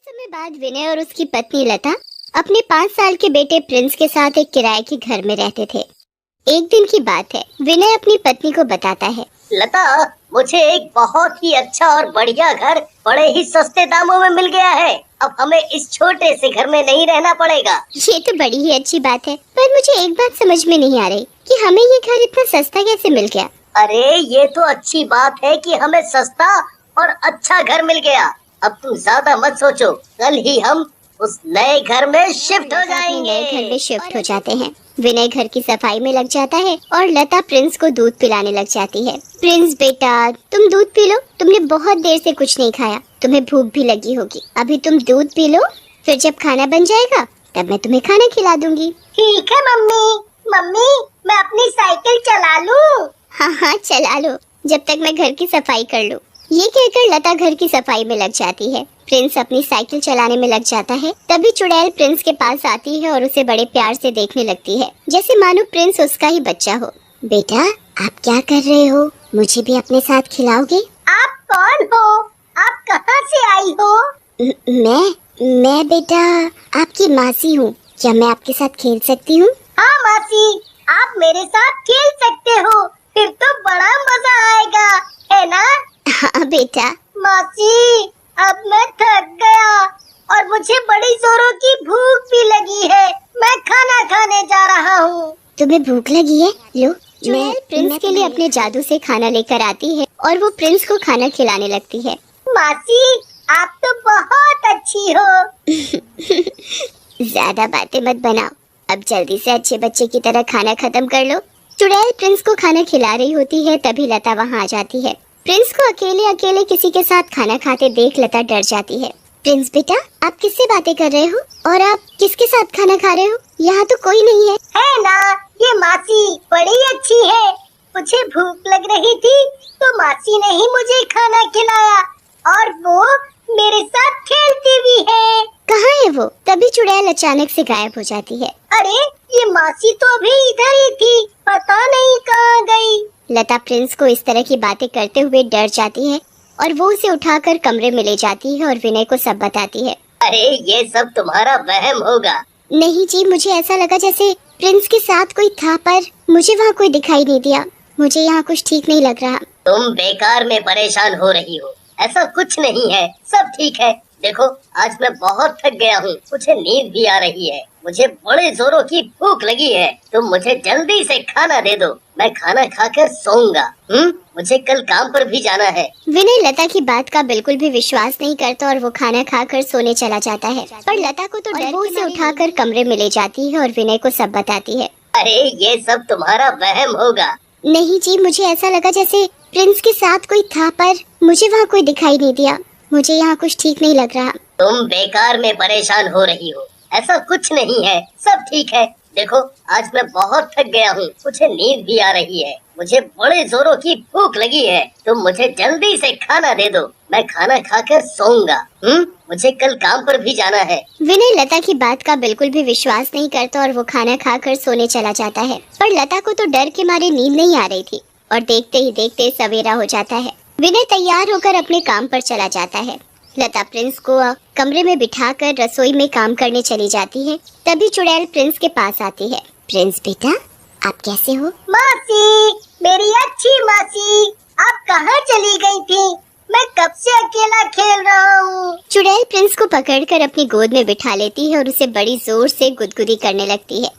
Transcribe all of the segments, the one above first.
समय बाद विनय और उसकी पत्नी लता अपने 5 साल के बेटे प्रिंस के साथ एक किराए के घर में रहते थे। एक दिन की बात है, विनय अपनी पत्नी को बताता है, लता, मुझे एक बहुत ही अच्छा और बढ़िया घर बड़े ही सस्ते दामों में मिल गया है। अब हमें इस छोटे से घर में नहीं रहना पड़ेगा। ये तो बड़ी ही अच्छी बात है, पर मुझे एक बात समझ में नहीं आ रही कि हमें ये घर इतना सस्ता कैसे मिल गया। अरे ये तो अच्छी बात है कि हमें सस्ता और अच्छा घर मिल गया। अब तुम ज्यादा मत सोचो, कल ही हम उस नए घर में शिफ्ट हो जाएंगे। नए घर में शिफ्ट हो जाते हैं। विनय घर की सफाई में लग जाता है और लता प्रिंस को दूध पिलाने लग जाती है। प्रिंस बेटा, तुम दूध पी लो, तुमने बहुत देर से कुछ नहीं खाया, तुम्हें भूख भी लगी होगी। अभी तुम दूध पी लो, फिर जब खाना बन जाएगा तब मैं तुम्हें खाना खिला दूंगी। ठीक है मम्मी। मम्मी, मैं अपनी साइकिल चला लूं? हाँ, चला लो, जब तक मैं घर की सफाई कर लूं। ये कहकर लता घर की सफाई में लग जाती है। प्रिंस अपनी साइकिल चलाने में लग जाता है। तभी चुड़ैल प्रिंस के पास आती है और उसे बड़े प्यार से देखने लगती है, जैसे मानो प्रिंस उसका ही बच्चा हो। बेटा, आप क्या कर रहे हो? मुझे भी अपने साथ खिलाओगे? आप कौन हो? आप कहाँ से आई हो? मैं बेटा आपकी मासी हूँ। क्या मैं आपके साथ खेल सकती हूँ? हाँ मासी, आप मेरे साथ खेल सकते हो, फिर तो बड़ा मजा आएगा, है ना? हाँ बेटा। मासी, अब मैं थक गया और मुझे बड़ी जोरों की भूख भी लगी है। मैं खाना खाने जा रहा हूँ। तुम्हें भूख लगी है? लो, मैं प्रिंस के लिए अपने जादू से खाना लेकर आती है और वो प्रिंस को खाना खिलाने लगती है। मासी, आप तो बहुत अच्छी हो। ज्यादा बातें मत बनाओ, अब जल्दी से अच्छे बच्चे की तरह खाना खत्म कर लो। चुड़ैल प्रिंस को खाना खिला रही होती है, तभी लता वहाँ आ जाती है। प्रिंस को अकेले किसी के साथ खाना खाते देख लता डर जाती है। प्रिंस बेटा, आप किससे बातें कर रहे हो और आप किसके साथ खाना खा रहे हो? यहाँ तो कोई नहीं है। है ना, ये मासी बड़ी अच्छी है। मुझे भूख लग रही थी तो मासी ने ही मुझे खाना खिलाया और वो मेरे साथ खेलती भी है। कहाँ है वो? तभी चुड़ैल अचानक से गायब हो जाती है। अरे, ये मासी तो अभी इधर ही थी, पता नहीं कहाँ गई। लता प्रिंस को इस तरह की बातें करते हुए डर जाती है और वो उसे उठाकर कमरे में ले जाती है और विनय को सब बताती है। अरे ये सब तुम्हारा वहम होगा। नहीं जी, मुझे ऐसा लगा जैसे प्रिंस के साथ कोई था, पर मुझे वहाँ कोई दिखाई नहीं दिया। मुझे यहाँ कुछ ठीक नहीं लग रहा। तुम बेकार में परेशान हो रही हो, ऐसा कुछ नहीं है, सब ठीक है। देखो, आज मैं बहुत थक गया हूँ, मुझे नींद भी आ रही है, मुझे बड़े जोरों की भूख लगी है। तुम मुझे जल्दी से खाना दे दो, मैं खाना खाकर सोऊंगा। मुझे कल काम पर भी जाना है। विनय लता की बात का बिल्कुल भी विश्वास नहीं करता और वो खाना खाकर सोने चला जाता है। पर लता को तो डर, वो उसे उठाकर कमरे में ले जाती है और विनय को सब बताती है। अरे ये सब तुम्हारा वहम होगा। नहीं जी, मुझे ऐसा लगा जैसे प्रिंस के साथ कोई था, पर मुझे वहाँ कोई दिखाई नहीं दिया। मुझे यहाँ कुछ ठीक नहीं लग रहा। तुम बेकार में परेशान हो रही हो, ऐसा कुछ नहीं है, सब ठीक है। देखो, आज मैं बहुत थक गया हूँ, मुझे नींद भी आ रही है, मुझे बड़े जोरों की भूख लगी है। तुम मुझे जल्दी से खाना दे दो, मैं खाना खाकर सोऊंगा। मुझे कल काम पर भी जाना है। विनय लता की बात का बिल्कुल भी विश्वास नहीं करता और वो खाना खाकर सोने चला जाता है। पर लता को तो डर के मारे नींद नहीं आ रही थी और देखते ही देखते सवेरा हो जाता है। विनय तैयार होकर अपने काम पर चला जाता है। लता प्रिंस को कमरे में बिठाकर रसोई में काम करने चली जाती है। तभी चुड़ैल प्रिंस के पास आती है। प्रिंस बेटा, आप कैसे हो? मासी, मेरी अच्छी मासी, आप कहाँ चली गई थी? मैं कब से अकेला खेल रहा हूँ। चुड़ैल प्रिंस को पकड़कर अपनी गोद में बिठा लेती है और उसे बड़ी जोर से गुदगुदी करने लगती है।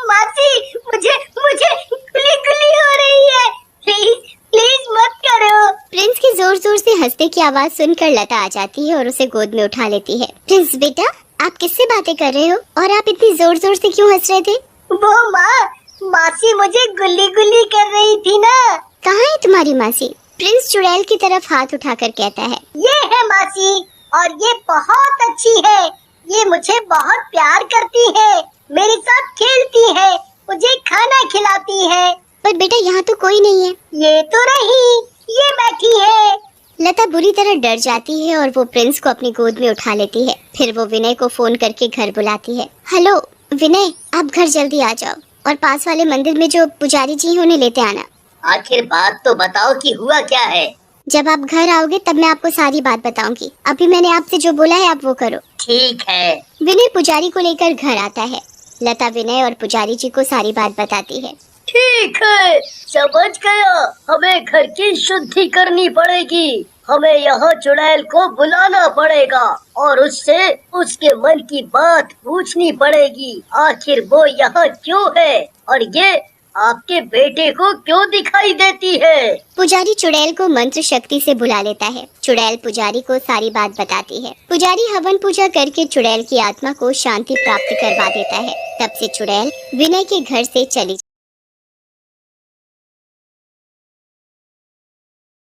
मासी, मुझे गुली गुली हो रही है, प्लीज प्लीज मत करो। प्रिंस की जोर जोर से हंसने की आवाज सुनकर लता आ जाती है और उसे गोद में उठा लेती है। प्रिंस बेटा, आप किससे बातें कर रहे हो और आप इतनी जोर जोर से क्यों हंस रहे थे? वो मासी मुझे गुल्ली गुल्ली कर रही थी ना। कहाँ है तुम्हारी मासी? प्रिंस चुड़ैल की तरफ हाथ उठाकर कहता है। ये है मासी, और ये बहुत अच्छी है, ये मुझे बहुत प्यार करती है, मेरे साथ खेलती है, मुझे खाना खिलाती है। पर बेटा, यहाँ तो कोई नहीं है। ये तो नहीं, ये बैठी है। लता बुरी तरह डर जाती है और वो प्रिंस को अपनी गोद में उठा लेती है। फिर वो विनय को फोन करके घर बुलाती है। हेलो विनय, आप घर जल्दी आ जाओ और पास वाले मंदिर में जो पुजारी जी हैं उन्हें लेते आना। आखिर बात तो बताओ कि हुआ क्या है। जब आप घर आओगे तब मैं आपको सारी बात बताऊंगी। अभी मैंने आपसे जो बोला है आप वो करो। ठीक है। विनय पुजारी को लेकर घर आता है। लता विनय और पुजारी जी को सारी बात बताती है। ठीक है, समझ गया। हमें घर की शुद्धि करनी पड़ेगी। हमें यहाँ चुड़ैल को बुलाना पड़ेगा और उससे उसके मन की बात पूछनी पड़ेगी। आखिर वो यहाँ क्यों है और ये आपके बेटे को क्यों दिखाई देती है। पुजारी चुड़ैल को मंत्र शक्ति से बुला लेता है। चुड़ैल पुजारी को सारी बात बताती है। पुजारी हवन पूजा करके चुड़ैल की आत्मा को शांति प्राप्त करवा देता है। तब से चुड़ैल विनय के घर से चली